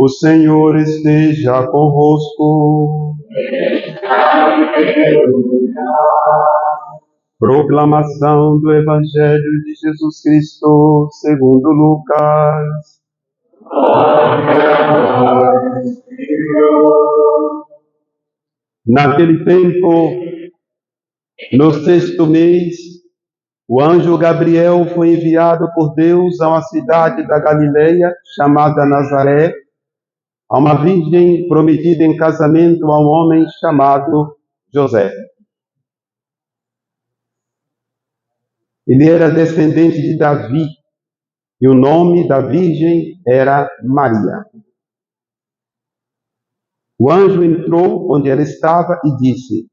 O Senhor esteja convosco. Proclamação do Evangelho de Jesus Cristo, segundo Lucas. Naquele tempo, no 6º mês, o anjo Gabriel foi enviado por Deus a uma cidade da Galileia, chamada Nazaré, a uma virgem prometida em casamento a um homem chamado José. Ele era descendente de Davi, e o nome da virgem era Maria. O anjo entrou onde ela estava e disse: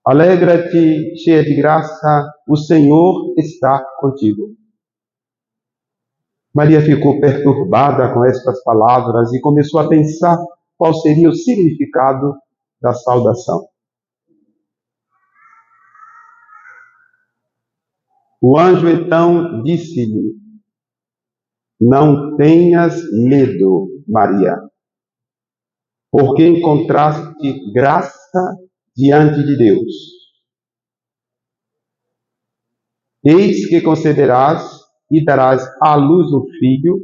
Alegra-te, cheia de graça, o Senhor está contigo. Maria ficou perturbada com estas palavras e começou a pensar qual seria o significado da saudação. O anjo então disse-lhe: Não tenhas medo, Maria, porque encontraste graça diante de Deus. Eis que conceberás e darás à luz um filho,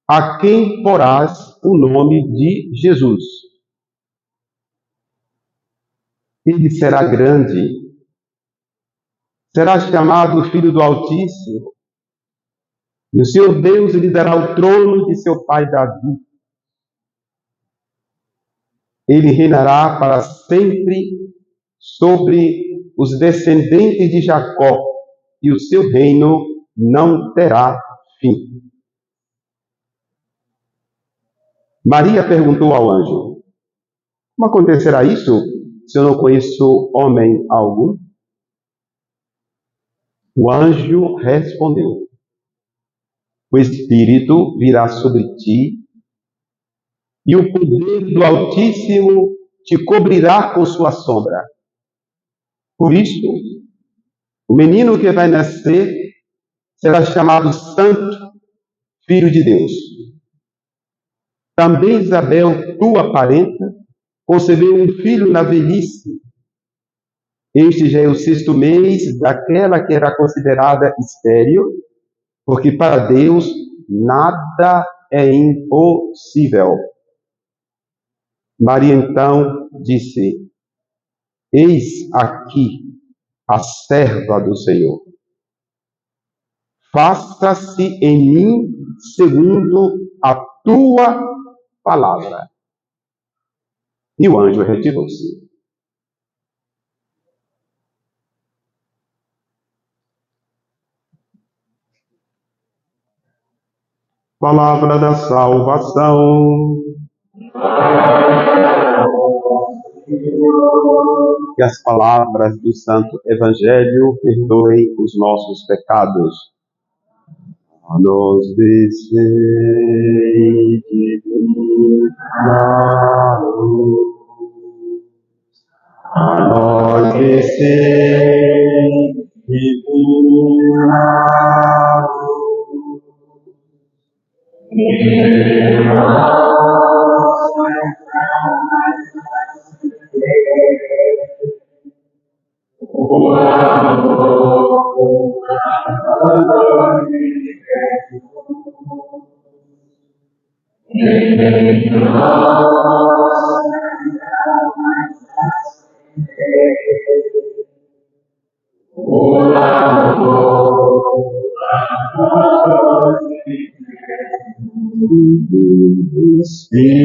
a quem porás o nome de Jesus. Ele será grande, será chamado Filho do Altíssimo, e o Senhor Deus lhe dará o trono de seu pai Davi. Ele reinará para sempre sobre os descendentes de Jacó, e o seu reino não terá fim. Maria perguntou ao anjo: Como acontecerá isso, se eu não conheço homem algum? O anjo respondeu: O Espírito virá sobre ti, e o poder do Altíssimo te cobrirá com sua sombra. Por isso, o menino que vai nascer será chamado Santo, Filho de Deus. Também Isabel, tua parenta, concebeu um filho na velhice. Este já é o 6º mês daquela que era considerada estéril, porque para Deus nada é impossível. Maria então disse: Eis aqui a serva do Senhor. Faça-se em mim segundo a tua palavra. E o anjo retirou-se. Palavra da salvação. Que as palavras do Santo Evangelho perdoem os nossos pecados. Nos descei divina luz, a nós descei divina luz, e nós o amor em nós o amor do Espírito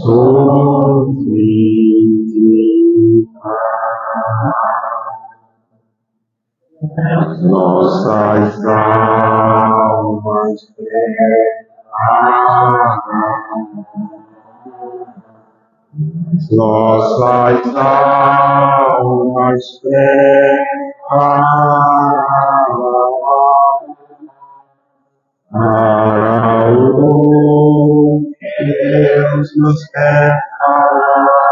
somos as nossas almas as nossas almas para o que Deus nos quer falar.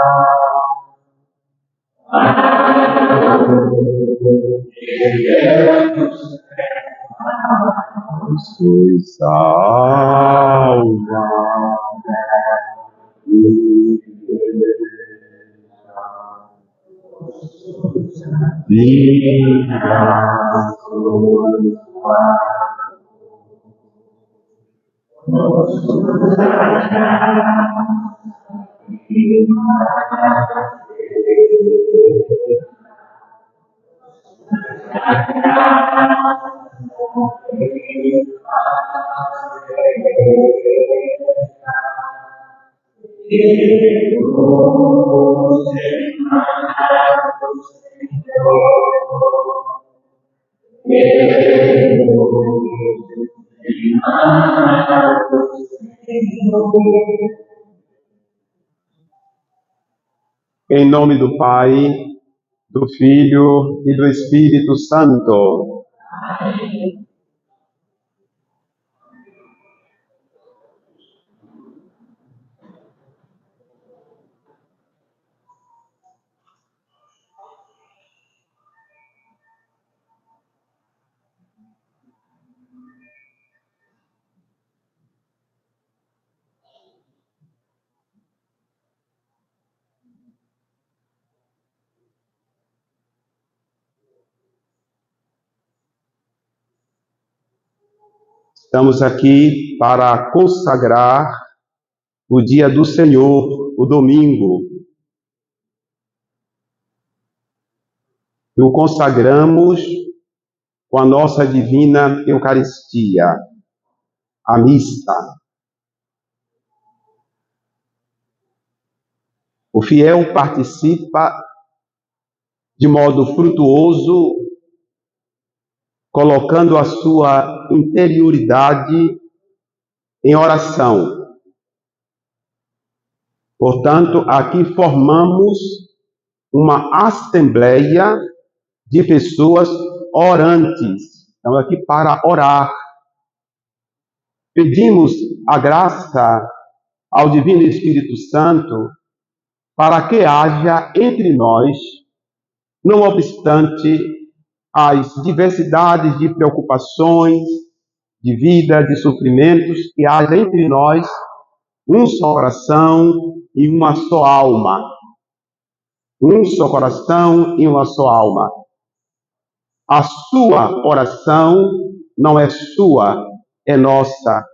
Sois salva. Em nome do Pai, do Filho e do Espírito Santo. Estamos aqui para consagrar o dia do Senhor, o domingo. E o consagramos com a nossa divina Eucaristia, a missa. O fiel participa de modo frutuoso, colocando a sua interioridade em oração. Portanto, aqui formamos uma assembleia de pessoas orantes. Estamos aqui para orar. Pedimos a graça ao Divino Espírito Santo para que haja entre nós, não obstante as diversidades de preocupações, de vida, de sofrimentos, que haja entre nós um só coração e uma só alma. Um só coração e uma só alma. A sua oração não é sua, é nossa.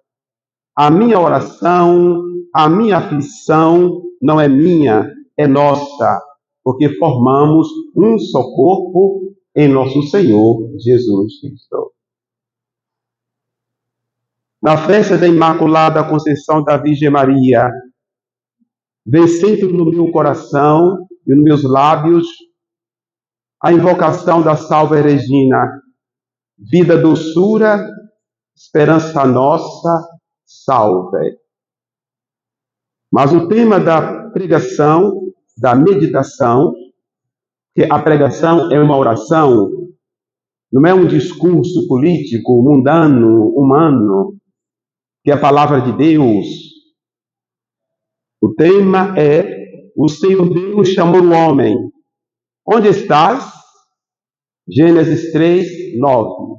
A minha oração, a minha aflição não é minha, é nossa, porque formamos um só corpo em nosso Senhor Jesus Cristo. Na festa da Imaculada Conceição da Virgem Maria, vem sempre no meu coração e nos meus lábios a invocação da Salve Regina, vida, doçura, esperança nossa, salve. Mas o tema da pregação, da meditação, que a pregação é uma oração, não é um discurso político, mundano, humano, que é a palavra de Deus. O tema é: o Senhor Deus chamou o homem. Onde estás? Gênesis 3, 9.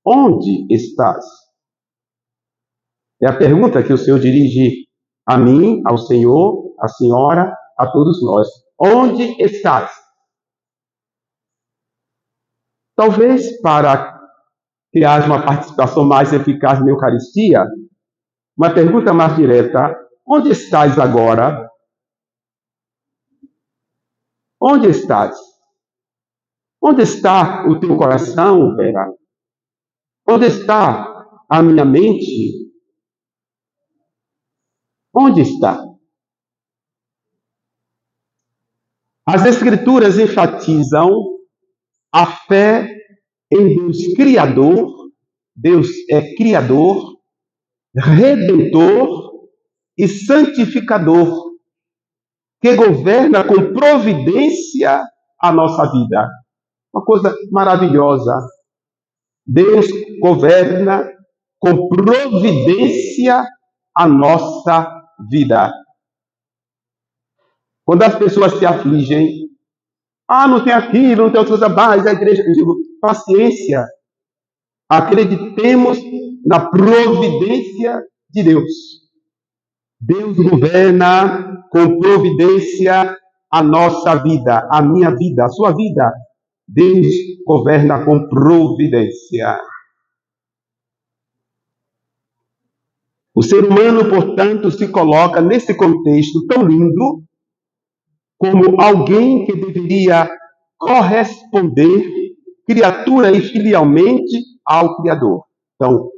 Onde estás? É a pergunta que o Senhor dirige a mim, ao Senhor, à senhora, a todos nós. Onde estás? Talvez para que haja uma participação mais eficaz na Eucaristia, uma pergunta mais direta: onde estás agora? Onde estás? Onde está o teu coração, Vera? Onde está a minha mente? Onde está? As Escrituras enfatizam a fé em Deus Criador. Deus é Criador, Redentor e Santificador, que governa com providência a nossa vida. Uma coisa maravilhosa. Deus governa com providência a nossa vida. Quando as pessoas se afligem, não tem aquilo, não tem outra coisa mais, a igreja. Eu digo, paciência. Acreditemos na providência de Deus. Deus governa com providência a nossa vida, a minha vida, a sua vida. Deus governa com providência. O ser humano, portanto, se coloca nesse contexto tão lindo como alguém que deveria corresponder criatura e filialmente ao Criador. Então,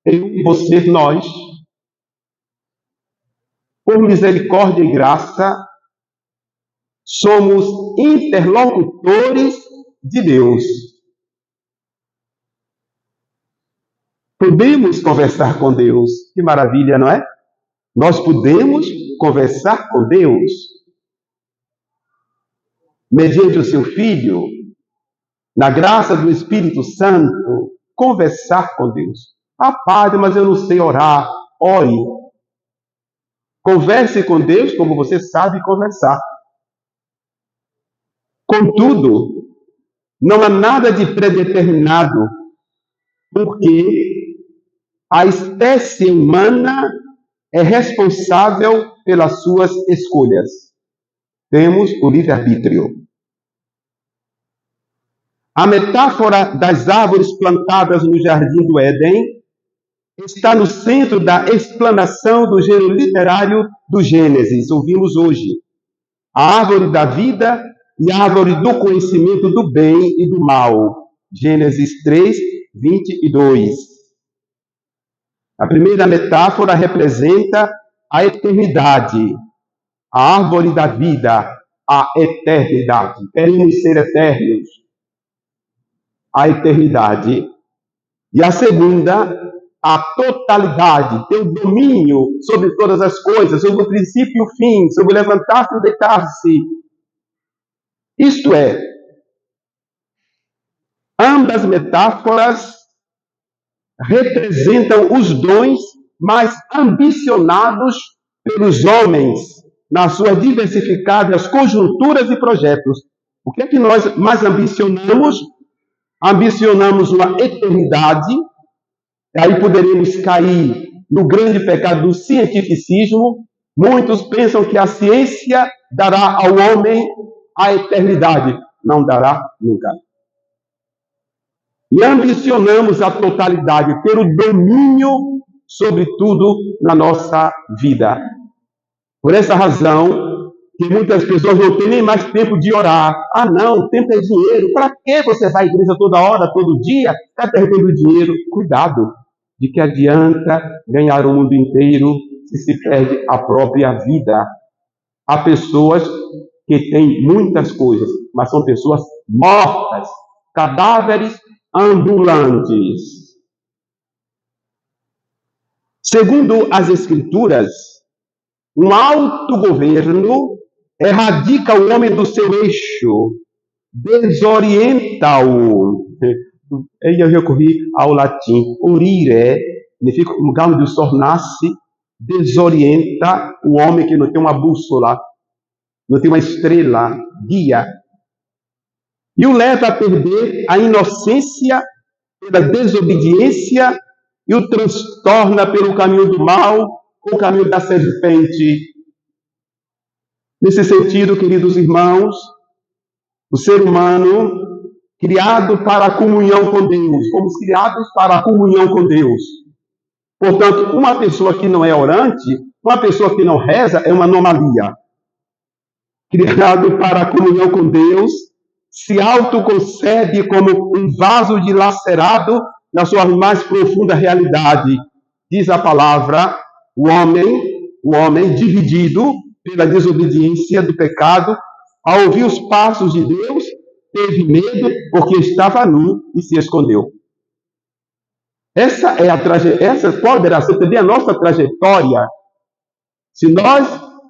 eu, você, nós, por misericórdia e graça, somos interlocutores de Deus. Podemos conversar com Deus. Que maravilha, não é? Nós podemos conversar com Deus. Mediante o seu Filho, na graça do Espírito Santo, conversar com Deus. Padre, mas eu não sei orar. Ore. Converse com Deus como você sabe conversar. Contudo, não há nada de predeterminado, porque a espécie humana é responsável pelas suas escolhas. Temos o livre-arbítrio. A metáfora das árvores plantadas no jardim do Éden está no centro da explanação do gênero literário do Gênesis. Ouvimos hoje a árvore da vida e a árvore do conhecimento do bem e do mal. Gênesis 3, 22. A primeira metáfora representa a eternidade, a árvore da vida, a eternidade. Queremos ser eternos. A eternidade. E a segunda, a totalidade, ter o domínio sobre todas as coisas, sobre o princípio e o fim, sobre o levantar-se e o deitar-se. Isto é, ambas metáforas representam os dons mais ambicionados pelos homens nas suas diversificadas conjunturas e projetos. O que é que nós mais ambicionamos? Ambicionamos uma eternidade, e aí poderemos cair no grande pecado do cientificismo. Muitos pensam que a ciência dará ao homem a eternidade. Não dará nunca. E ambicionamos a totalidade, ter o domínio sobre tudo na nossa vida. Por essa razão, que muitas pessoas não têm nem mais tempo de orar. Não, tempo é dinheiro. Para que você vai à igreja toda hora, todo dia? Está perdendo dinheiro. Cuidado, de que adianta ganhar o mundo inteiro se perde a própria vida. Há pessoas que têm muitas coisas, mas são pessoas mortas, cadáveres ambulantes. Segundo as Escrituras, um autogoverno erradica o homem do seu eixo, desorienta-o. Eu recorri ao latim, orire, significa um lugar onde o sol nasce, desorienta o homem que não tem uma bússola, não tem uma estrela, guia. E o leva a perder a inocência pela desobediência e o transtorna pelo caminho do mal, o caminho da serpente. Nesse sentido, queridos irmãos, o ser humano, criado para a comunhão com Deus, fomos criados para a comunhão com Deus. Portanto, uma pessoa que não é orante, uma pessoa que não reza, é uma anomalia. Criado para a comunhão com Deus, se autoconcebe como um vaso dilacerado na sua mais profunda realidade. Diz a palavra, o homem dividido pela desobediência do pecado, ao ouvir os passos de Deus, teve medo porque estava nu e se escondeu. Essa poderá ser também a nossa trajetória. Se nós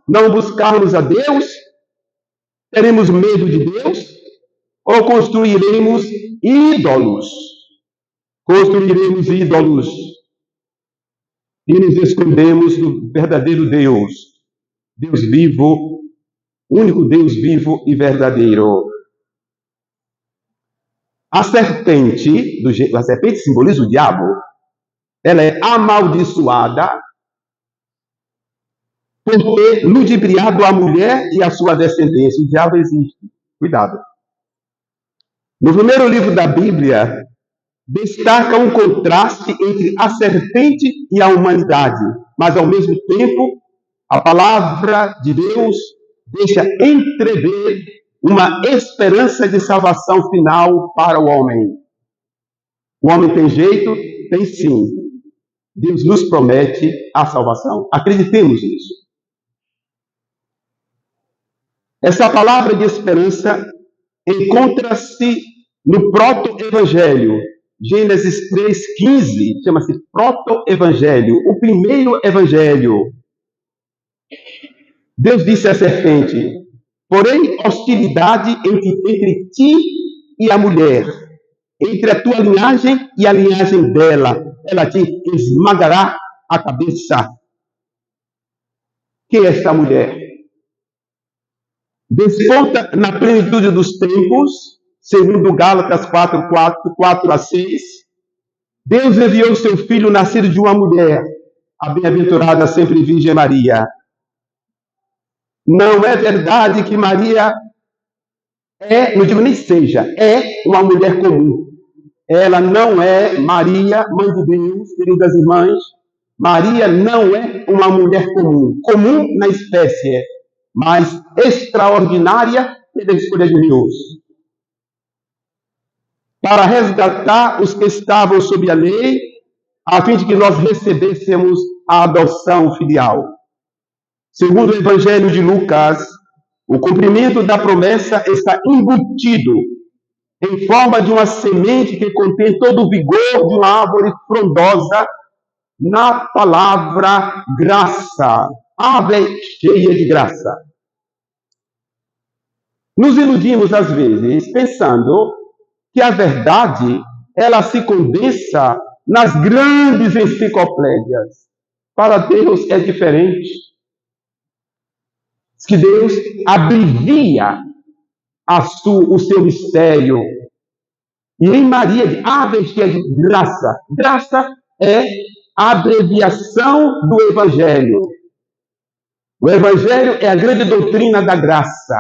não buscarmos a Deus, teremos medo de Deus ou construiremos ídolos? Construiremos ídolos e nos escondemos do verdadeiro Deus. Deus vivo, único Deus vivo e verdadeiro. A serpente simboliza o diabo, ela é amaldiçoada por ter ludibriado a mulher e a sua descendência. O diabo existe. Cuidado. No primeiro livro da Bíblia, destaca um contraste entre a serpente e a humanidade, mas ao mesmo tempo, a palavra de Deus deixa entrever uma esperança de salvação final para o homem. O homem tem jeito? Tem sim. Deus nos promete a salvação. Acreditemos nisso. Essa palavra de esperança encontra-se no proto-evangelho. Gênesis 3,15 chama-se proto-evangelho, o primeiro evangelho. Deus disse à serpente: porém, hostilidade entre ti e a mulher, entre a tua linhagem e a linhagem dela, ela te esmagará a cabeça. Quem é esta mulher? Desponta na plenitude dos tempos, segundo Gálatas 4:4-6, Deus enviou seu filho nascido de uma mulher, a bem-aventurada sempre Virgem Maria. Não é verdade que Maria não digo nem seja, é uma mulher comum. Ela não é Maria, mãe de Deus, queridas irmãs. Maria não é uma mulher comum, comum na espécie, mas extraordinária pela escolha de Deus, para resgatar os que estavam sob a lei, a fim de que nós recebêssemos a adoção filial. Segundo o Evangelho de Lucas, o cumprimento da promessa está embutido em forma de uma semente que contém todo o vigor de uma árvore frondosa na palavra graça. Ave cheia de graça. Nos iludimos às vezes pensando que a verdade ela se condensa nas grandes enciclopédias. Para Deus é diferente. Que Deus abrevia o seu mistério. E em Maria, ave cheia de graça. Graça é a abreviação do Evangelho. O Evangelho é a grande doutrina da graça.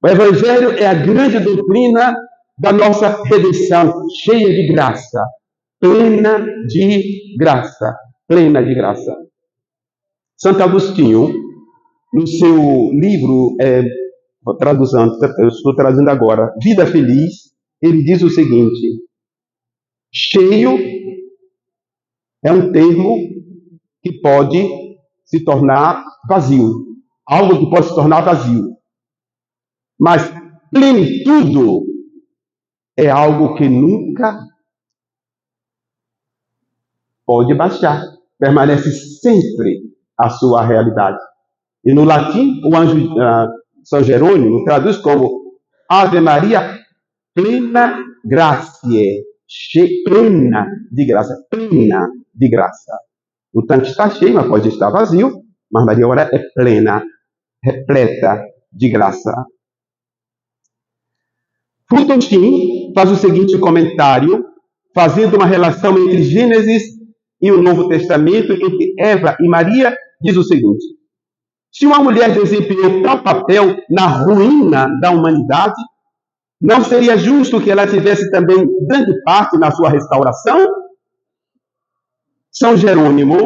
O Evangelho é a grande doutrina da nossa redenção, cheia de graça, plena de graça, plena de graça. Santo Agostinho, no seu livro, eu estou traduzindo agora, Vida Feliz, ele diz o seguinte: cheio é um termo que pode se tornar vazio, algo que pode se tornar vazio. Mas plenitude é algo que nunca pode baixar, permanece sempre a sua realidade. E no latim, o anjo São Jerônimo traduz como Ave Maria plena graciae, plena de graça, plena de graça. O tanque está cheio, mas pode estar vazio, mas Maria agora é plena, repleta de graça. Frutontin faz o seguinte comentário, fazendo uma relação entre Gênesis e o Novo Testamento, entre Eva e Maria, diz o seguinte: se uma mulher desempenhou tal papel na ruína da humanidade, não seria justo que ela tivesse também grande parte na sua restauração? São Jerônimo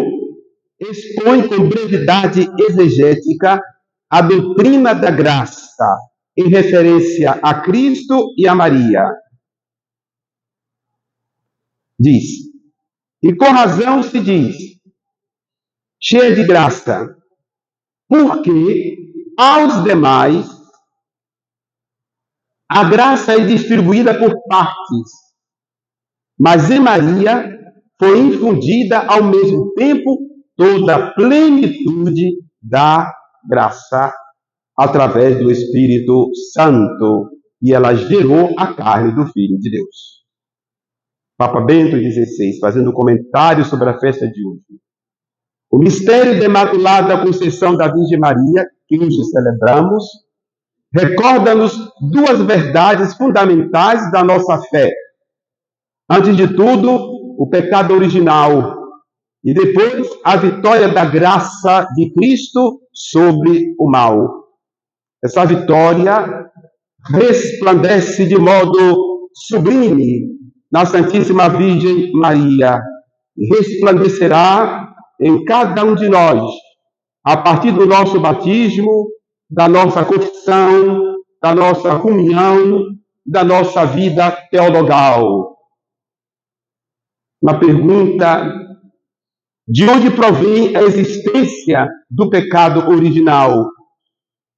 expõe com brevidade exegética a doutrina da graça, em referência a Cristo e a Maria. Diz, e com razão se diz, cheia de graça, porque aos demais a graça é distribuída por partes, mas em Maria foi infundida ao mesmo tempo toda a plenitude da graça através do Espírito Santo, e ela gerou a carne do Filho de Deus. Papa Bento XVI, fazendo um comentário sobre a festa de hoje. O mistério da Imaculada Conceição da Virgem Maria, que hoje celebramos, recorda-nos duas verdades fundamentais da nossa fé. Antes de tudo, o pecado original e depois a vitória da graça de Cristo sobre o mal. Essa vitória resplandece de modo sublime na Santíssima Virgem Maria e resplandecerá em cada um de nós, a partir do nosso batismo, da nossa confissão, da nossa comunhão, da nossa vida teologal. Uma pergunta: de onde provém a existência do pecado original?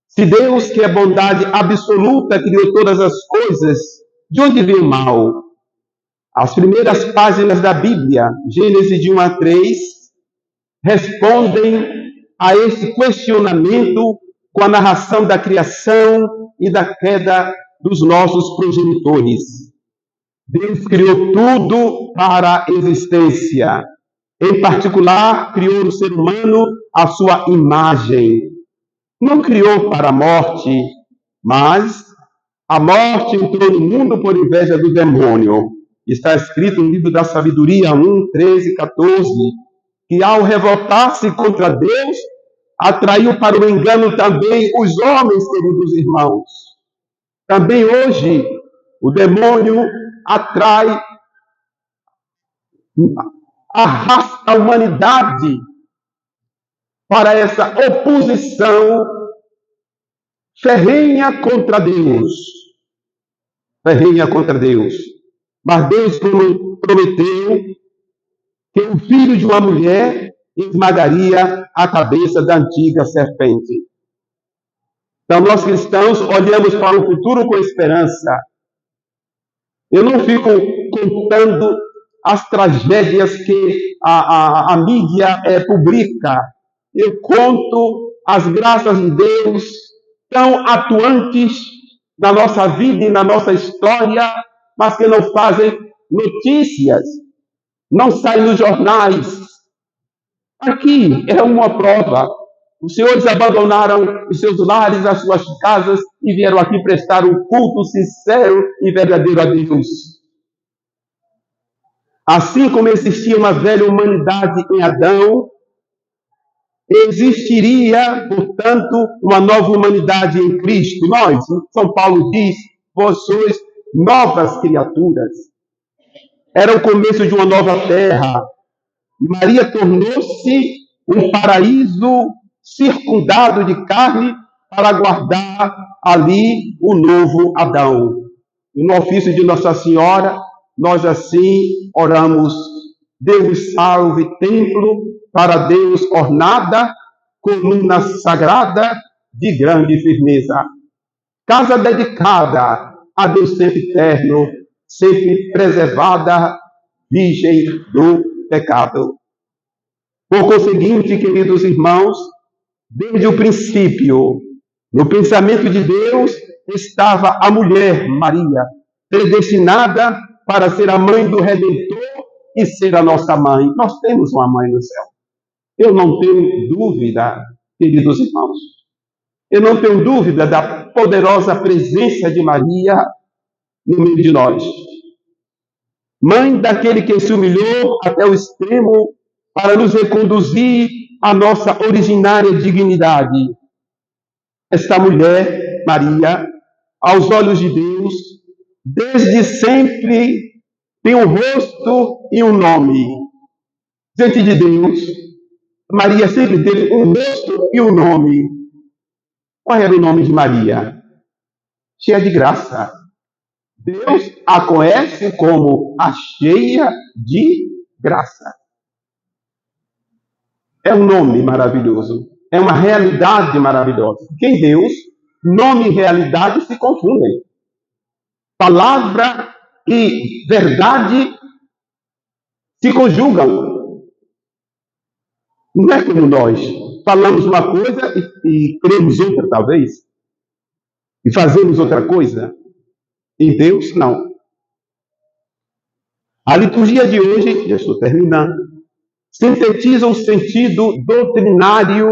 Se Deus, que é bondade absoluta, criou todas as coisas, de onde vem o mal? As primeiras páginas da Bíblia, Gênesis de 1 a 3, respondem a esse questionamento com a narração da criação e da queda dos nossos progenitores. Deus criou tudo para a existência. Em particular, criou no ser humano a sua imagem. Não criou para a morte, mas a morte entrou no mundo por inveja do demônio. Está escrito no livro da Sabedoria 1, 13, 14, que ao revoltar-se contra Deus, atraiu para o engano também os homens, queridos irmãos. Também hoje, o demônio atrai, arrasta a humanidade para essa oposição ferrenha contra Deus. Ferrenha contra Deus. Mas Deus prometeu que o filho de uma mulher esmagaria a cabeça da antiga serpente. Então, nós cristãos olhamos para o futuro com esperança. Eu não fico contando as tragédias que a mídia publica. Eu conto as graças de Deus tão atuantes na nossa vida e na nossa história, mas que não fazem notícias, não saem nos jornais. Aqui é uma prova. Os senhores abandonaram os seus lares, as suas casas e vieram aqui prestar um culto sincero e verdadeiro a Deus. Assim como existia uma velha humanidade em Adão, existiria, portanto, uma nova humanidade em Cristo. Nós, São Paulo diz, vós sois novas criaturas. Era o começo de uma nova terra. E Maria tornou-se um paraíso circundado de carne para guardar ali o novo Adão. E no ofício de Nossa Senhora, nós assim oramos: Deus salve templo, para Deus ornada, coluna sagrada de grande firmeza. Casa dedicada a Deus sempre eterno, sempre preservada, virgem do pecado. Por conseguinte, queridos irmãos, desde o princípio, no pensamento de Deus, estava a mulher, Maria, predestinada para ser a mãe do Redentor e ser a nossa mãe. Nós temos uma mãe no céu. Eu não tenho dúvida, queridos irmãos. Eu não tenho dúvida da poderosa presença de Maria no meio de nós. Mãe daquele que se humilhou até o extremo para nos reconduzir à nossa originária dignidade. Esta mulher, Maria, aos olhos de Deus, desde sempre tem um rosto e um nome. Diante de Deus, Maria sempre teve um rosto e um nome. Qual era o nome de Maria? Cheia de graça. Deus a conhece como a cheia de graça. É um nome maravilhoso. É uma realidade maravilhosa. Porque em Deus, nome e realidade se confundem. Palavra e verdade se conjugam. Não é como nós. Falamos uma coisa e cremos outra, talvez. E fazemos outra coisa. Em Deus, não. A liturgia de hoje, já estou terminando, sintetiza o sentido doutrinário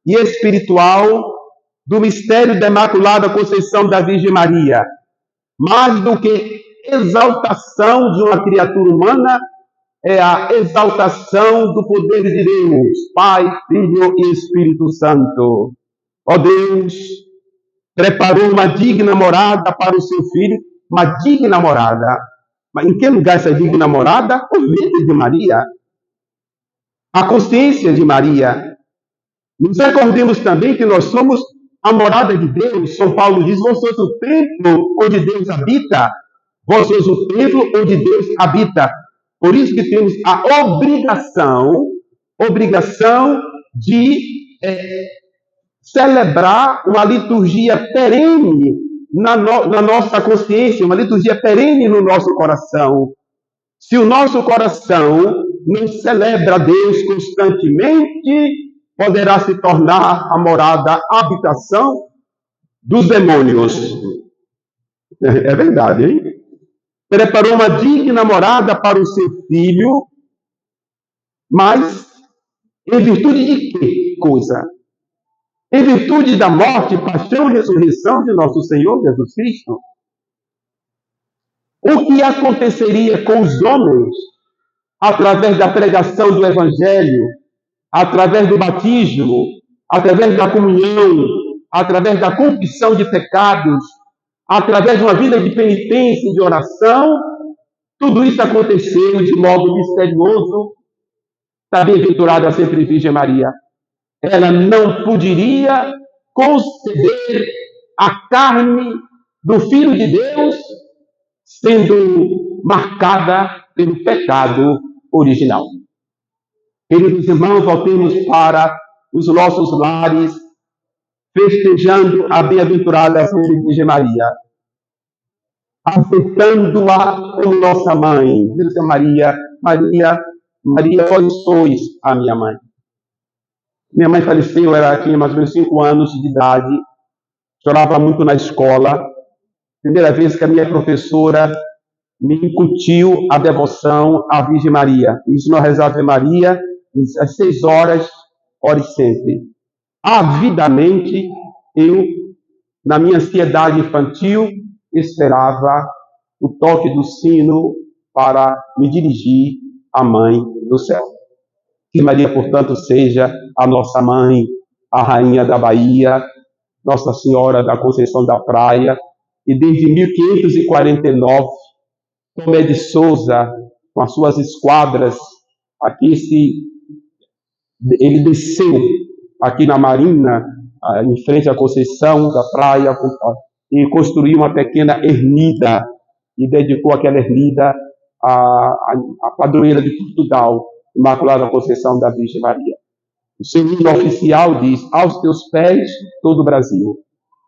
e espiritual do mistério da Imaculada Conceição da Virgem Maria. Mais do que exaltação de uma criatura humana, é a exaltação do poder de Deus, Pai, Filho e Espírito Santo. Ó Deus, preparou uma digna morada para o seu filho, uma digna morada. Mas em que lugar essa digna morada? O ventre de Maria. A consciência de Maria. Nos recordemos também que nós somos a morada de Deus. São Paulo diz: vós sois o templo onde Deus habita. Vós sois o templo onde Deus habita. Por isso que temos a obrigação de celebrar uma liturgia perene na nossa consciência, uma liturgia perene no nosso coração. Se o nosso coração não celebra Deus constantemente, poderá se tornar a morada, a habitação dos demônios. É verdade, hein? Preparou uma digna morada para o seu filho, mas em virtude de que coisa? Em virtude da morte, paixão e ressurreição de nosso Senhor Jesus Cristo. O que aconteceria com os homens através da pregação do Evangelho, através do batismo, através da comunhão, através da confissão de pecados, através de uma vida de penitência e de oração? Tudo isso aconteceu de modo misterioso da bem-aventurada sempre Virgem Maria. Ela não poderia conceber a carne do Filho de Deus sendo marcada pelo pecado original. Queridos irmãos, voltemos para os nossos lares, festejando a bem-aventurada Virgem Maria, aceitando-a como nossa mãe. Virgem Maria, vós sois a minha mãe. Minha mãe faleceu, ela tinha mais ou menos 5 anos de idade, chorava muito na escola. Primeira vez que a minha professora me incutiu a devoção à Virgem Maria. Isso não rezava Ave Maria às 6 horas, ora e sempre. Avidamente, eu, na minha ansiedade infantil, esperava o toque do sino para me dirigir à Mãe do Céu. Que Maria, portanto, seja a nossa mãe, a Rainha da Bahia, Nossa Senhora da Conceição da Praia, e desde 1549, Tomé de Souza, com as suas esquadras, ele desceu aqui na Marina, em frente à Conceição da Praia, e construiu uma pequena ermida, e dedicou aquela ermida à padroeira de Portugal, Imaculada Conceição da Virgem Maria. O seu hino oficial diz: aos teus pés, todo o Brasil.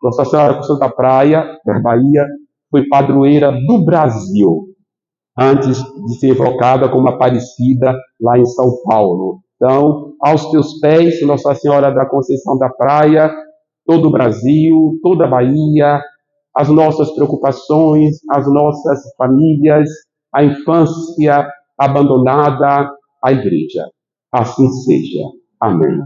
Nossa Senhora Conceição da Praia, da Bahia, foi padroeira do Brasil, antes de ser evocada como Aparecida lá em São Paulo. Então, aos teus pés, Nossa Senhora da Conceição da Praia, todo o Brasil, toda a Bahia, as nossas preocupações, as nossas famílias, a infância abandonada, a igreja. Assim seja. Amém.